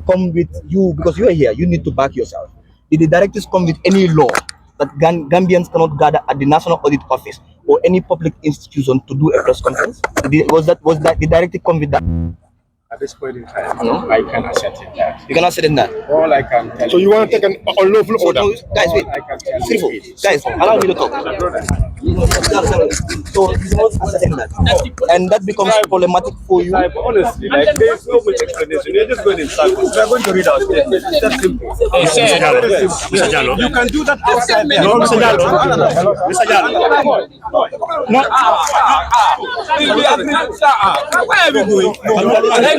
come with you because you are here? You need to back yourself. Did the directives come with any law that Gambians cannot gather at the National Audit Office or any public institution to do a press conference? Was that the directive come with that? At this point in time, no, I can accept it that. You cannot say that. All I can tell So you want to take an unlawful order? No, guys, wait. Guys, allow me to talk. So you must accept that. And that becomes problematic for you. Honestly, like there's no much explanation. You're just going in circles. We're going to read our statement. It's that simple. Mr. Jallo. You can do that outside there. No, Mr. Jallo. Mr. Jallo. No. Where are we going?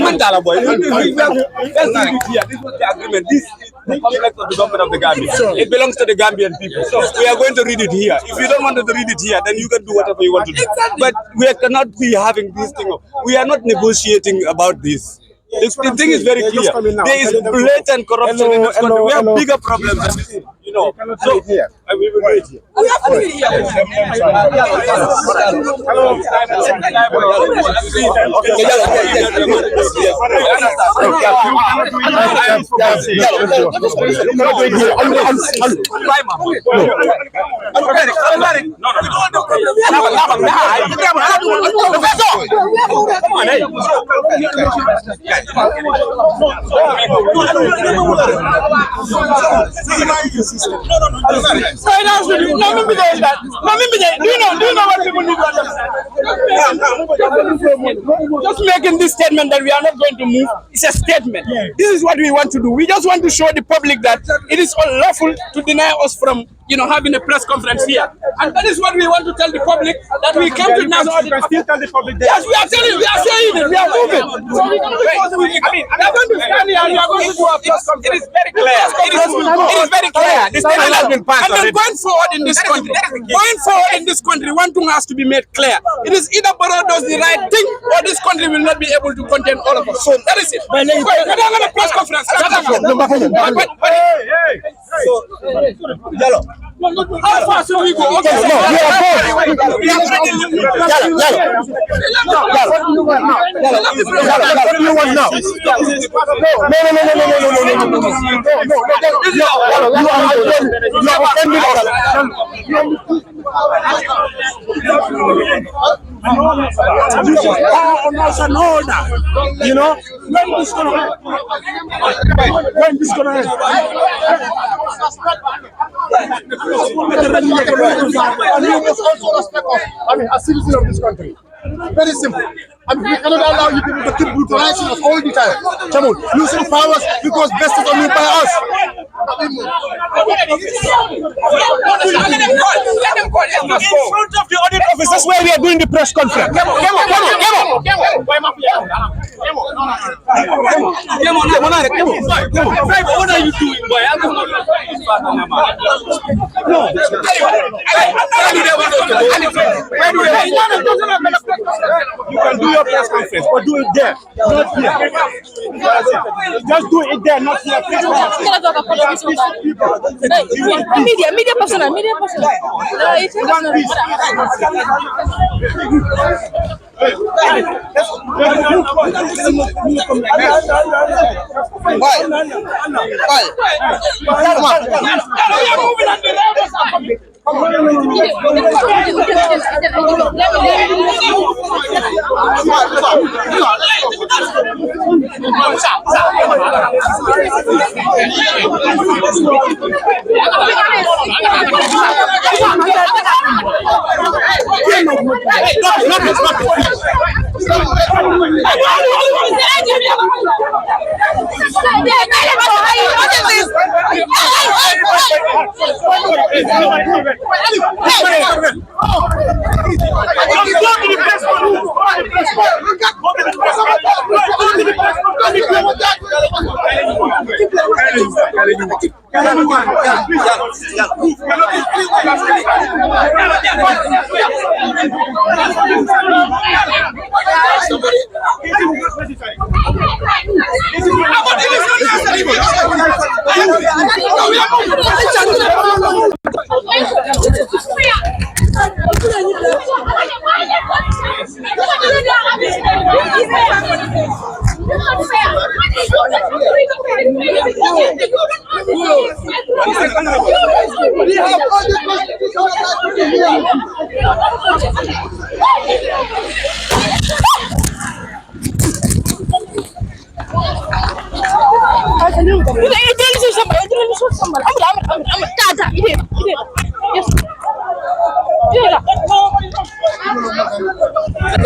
Boy. Let's leave it here. This was the agreement. This is the complex of the government of the Gambia. It belongs to the Gambian people. So we are going to read it here. If you don't want to read it here, then you can do whatever you want to do. But we cannot be having this thing. We are not negotiating about this. The thing is very clear. There is blatant corruption in this country. We have bigger problems than this. You know. So we will wait here. We have to read here. Just making this statement that we are not going to move, it's a statement. This is what we want to do. We just want to show the public that it is unlawful to deny us from, having a press conference here. And that is what we want to tell the public, that we came to national audit. Yes, we are saying it, we are moving. So we are going to stand here and we are going to do a press conference. It is very clear. It is very clear. This statement has been passed. And then going forward in this country, one thing has to be made clear. It is either Barrow does the right thing or this country will not be able to contain all of us. So that is it. We're not going to press conference. Jallo. How far should we go? Okay, No, we are both. What do you want now? You know, when this gonna end? And you must also respect us, a citizen of this country. Very simple. We cannot allow you people to keep brutalizing us all the time. Come on, using powers because best is only by us. In front of the audit office, that's where we are doing the press conference. Come on. What are you doing, boy? You can do your press conference, but do it there, not here. Just do it there, not here. Media personal.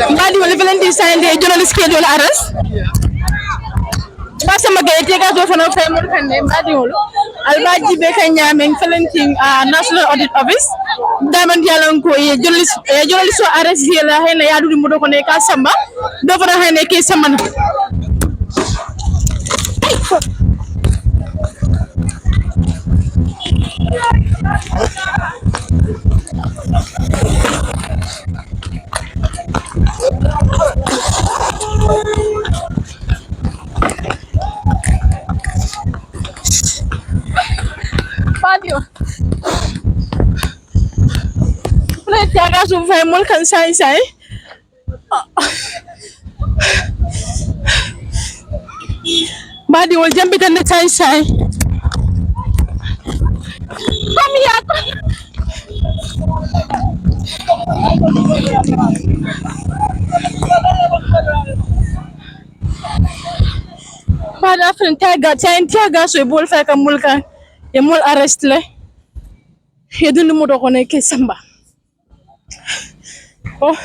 Mbadi wala Valentine Sande journalist schedule arrest. Pasa magayete ka do fana fay mo kan mbadi wala. Albaji be kan nyamen Valentine National Audit Office. Daman yalan ko journalist arrest hela hena yadu mu do ko ne ka samba. Do fana hena ke samana. Patio. Play tiaga su fay mol kan sai. Badi wal jambi tan sai. Kami ya. Bada friend tiaga so bol fa kam mulka e mol arrest le e dundu mo do ko ne ke samba oh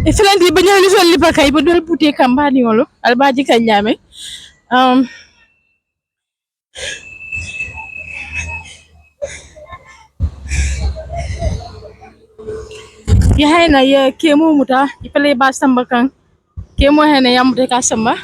Iflendi banyo ni so lipa kay bodol puti kambani ngolo albaji kanyame ya hayna ya kemo muta ipale ba samba kan kemo hayna ya muta ka samba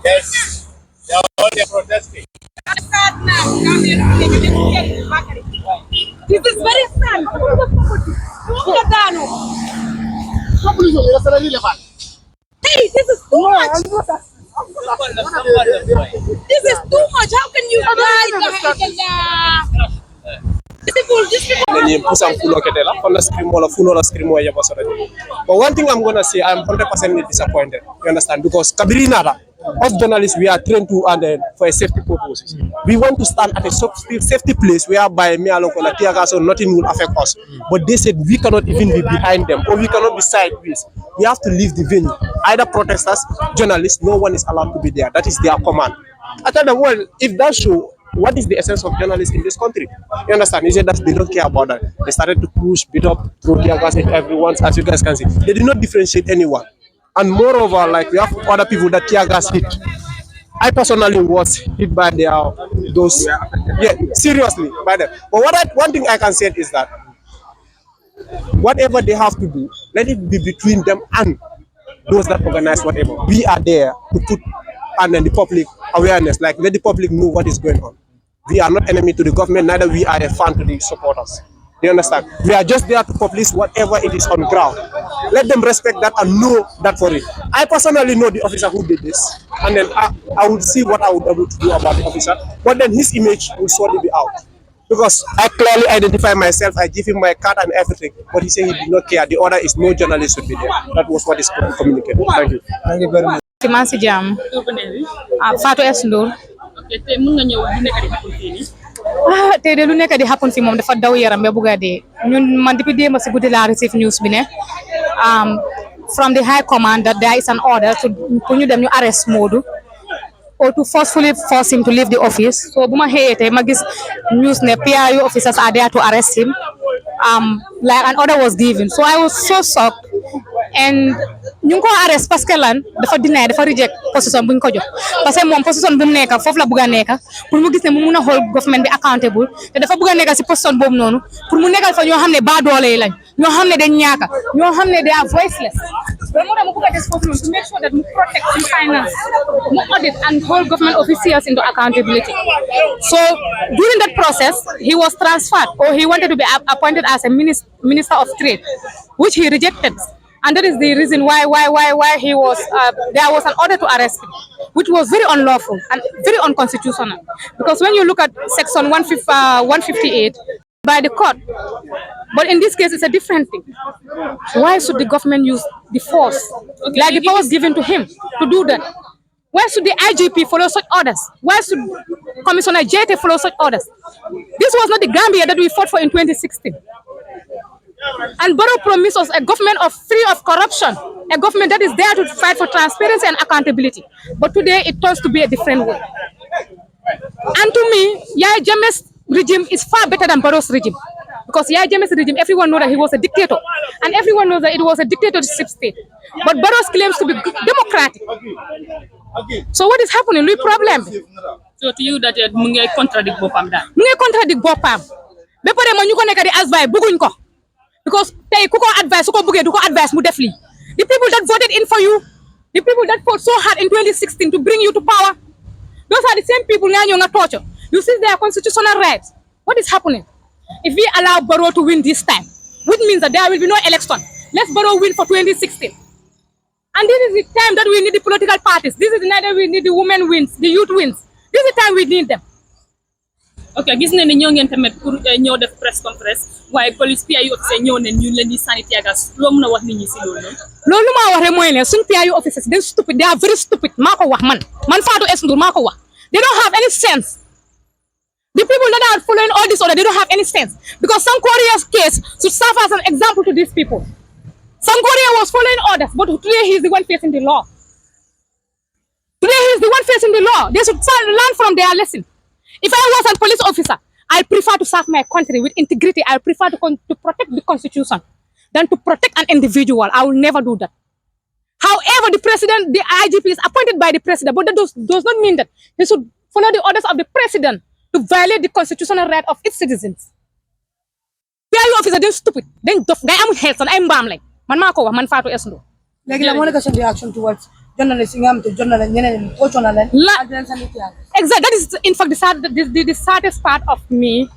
Yes, they are all there protesting. This is very sad. Hey, this is too much. This is too much. How can you But one thing I'm gonna say, I'm 100% disappointed. You understand? Because Kabirinada, us journalists, we are trained to and for a safety purpose. We want to stand at a safety place whereby me alone on a tear gas or nothing will affect us. But they said we cannot even be behind them or we cannot be sideways. We have to leave the venue. Either protesters, journalists, no one is allowed to be there. That is their command. I tell them, well, if that's so, what is the essence of journalists in this country? You understand? Is it that they don't care about that? They started to push, beat up, throw tear gas at everyone, as you guys can see. They did not differentiate anyone. And moreover, like we have other people that tear gas hit. I personally was hit by those, yeah, seriously by them. But one thing I can say is that whatever they have to do, let it be between them and those that organize whatever. We are there to put and then the public awareness, like let the public know what is going on. We are not enemy to the government, neither we are a fan to the supporters. Do you understand? We are just there to publish whatever it is on ground. Let them respect that and know that for it. I personally know the officer who did this, and then I would see what I would be able to do about the officer, but then his image will surely be out. Because I clearly identify myself, I give him my card and everything, but he said he did not care. The order is no journalist should be there. That was what is communicated. Thank you. Thank you very much. Mansi jam Fatou S Ndour tey de lu nekk di happen fi moom dafa daw yaram ba bugga dee ñun man depuis démb si guddi laa receive news bi ne from the high command that there is an order to put them to arrest Modu or to forcefully force him to leave the office. So Buma Hete Magis news ne PIU officers are there to arrest him. Like an order was given. So I was so shocked. And ñu ko arrest parce que lan dafa deny dafa reject position buñ ko jox parce que mom position bu nekk fofu la bëgga nekk pour mu gis ne mu mëna hold government bi accountable te dafa bëgga nekk ci position bobu nonu pour mu nekkal fa ñoo xamné ba doolé lañ ñoo xamné dañ ñaaka ñoo xamné they are voiceless so mo dama bëgga dess fofu to make sure that mu protect the finance mu audit and hold government officials into accountability. So during that process he was transferred or he wanted to be appointed as a minister of trade, which he rejected. And that is the reason why he was there was an order to arrest him, which was very unlawful and very unconstitutional. Because when you look at section 158 by the court, but in this case it's a different thing. Why should the government use the force, like the powers given to him to do that? Why should the IGP follow such orders? Why should Commissioner JT follow such orders? This was not the Gambia that we fought for in 2016. And Barrow promised us a government free of corruption, a government that is there to fight for transparency and accountability. But today it turns to be a different way. And to me, Yahya Jammeh's regime is far better than Barrow's regime. Because Yahya Jammeh's regime, everyone knows that he was a dictator. And everyone knows that it was a dictatorship state. But Barrow's claims to be democratic. So what is happening? No problem. So to you that mu ngay contradict bopam dal. Mu ngay contradict bopam. Be pare mo ñu ko nekk di asbay bëgguñ ko. Because tay kuko advice suko bëggé duko advice mu def li. The people that voted in for you, the people that fought so hard in 2016 to bring you to power, those are the same people nga ñoo nga torture. You see their constitutional rights. What is happening? If we allow Barrow to win this time, which means that there will be no election, let's Barrow win for 2016. And this is the time that we need the political parties. This is the night that we need the women wins, the youth wins. This is the time we need them. Okay, gis na ne ñoo ngeen tamit pour ñoo def press conference waaye police PIU officer ñoo ne ñu leen di sanity gas loo mën a wax nit ñi si loolu loolu ma wax rek mooy ne suñ PIU officers they stupid, they are very stupid. Maa ko wax man Fatou S Ndour maa ko wax. They don't have any sense. The people that are following all this order, they don't have any sense. Because Sankoria's case should serve as an example to these people. Sankoria was following orders, but today he is the one facing the law. Today he is the one facing the law. They should learn from their lesson. If I was a police officer, I prefer to serve my country with integrity. I prefer to protect the constitution than to protect an individual. I will never do that. However, the president, the IGP is appointed by the president, but that does not mean that he should follow the orders of the president to violate the constitutional right of its citizens. PIU officer, they're stupid. They're tough. They are health and I'm bam like. Man mako wa man Fatou S Ndour. Like la monica reaction towards journalists journalists exactly. That is in fact the saddest part of me,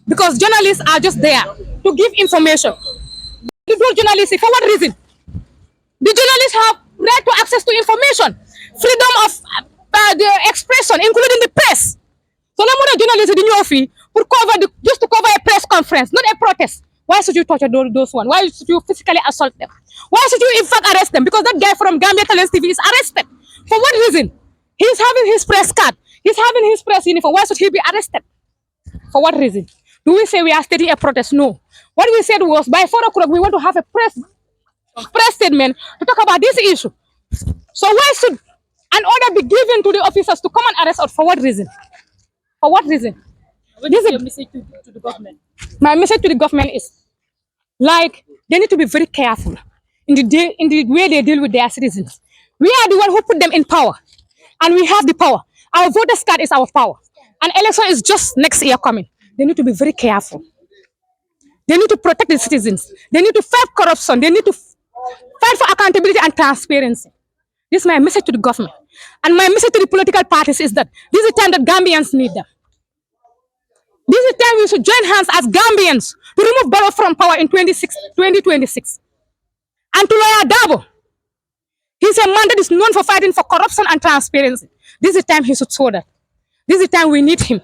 because journalists are just there to give information. The journalists, for what reason? The journalists have right to access to information, freedom of the expression, including the press. So now journalists in your fee just to cover a press conference, not a protest. Why should you torture those ones? Why should you physically assault them? Why should you in fact arrest them? Because that guy from Gambia Talents TV is arrested. For what reason? He's having his press card. He's having his press uniform. Why should he be arrested? For what reason? Do we say we are starting a protest? No. What we said was by 4 o'clock we want to have a press statement to talk about this issue. So why should an order be given to the officers to come and arrest us? For what reason? For what reason? What is your message to the government? My message to the government is, like, they need to be very careful in the way they deal with their citizens. We are the one who put them in power, and we have the power. Our voters card is our power, and election is just next year coming. They need to be very careful. They need to protect the citizens. They need to fight corruption. They need to fight for accountability and transparency. This is my message to the government, and my message to the political parties is that this is the time that Gambians need them. This is the time we should join hands as Gambians to remove Barrow from power in 2026. And to Lawyer Dabo, he's a man that is known for fighting for corruption and transparency. This is the time he should show that. This is the time we need him.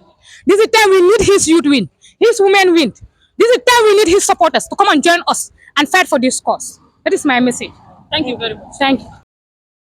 This is the time we need his youth win, his women win. This is the time we need his supporters to come and join us and fight for this cause. That is my message. Thank you very much. Thank you.